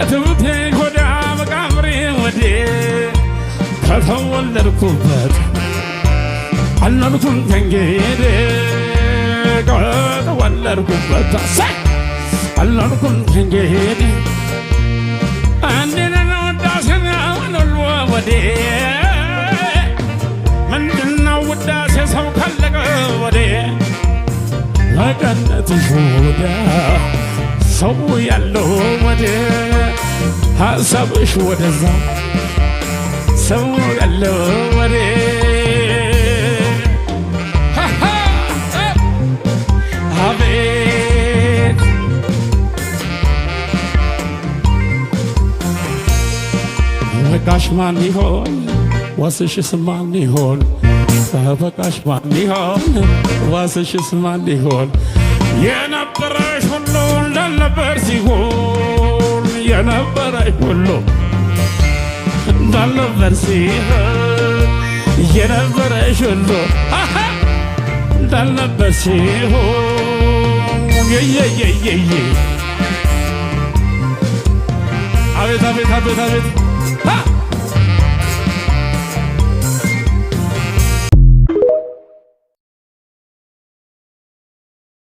እትብቴ ጎዳ መቃብሬ ወዴ ከተወለድኩበት አልኖርኩም ከእንግዲህ ከተወለድኩበት አልኖርኩም ከእንግዲህ አንዴን ውዳሴን ወሎ ወዴ ምንድነው ውዳሴ ሰው ካለቀ ወዴ ለገነትሽ ወዳ ሰው ያለው ወዴ ሀሳብሽ ወደዛ ሰው ያለው ወዴ አቤት በቃሽ ማን ይሆን ዋስሽስ ማን ይሆን በቃሽ ማን ይሆን ዋስሽስ ማን ይሆን የነበረሽ ሁሉ እንዳልነበር ሲሆን የነበረሽ ሁሉ እንዳልነበር ሲሆን የነበረሽ ሁሉ እንዳልነበር ሲሆን አቤት አቤት አቤት አቤት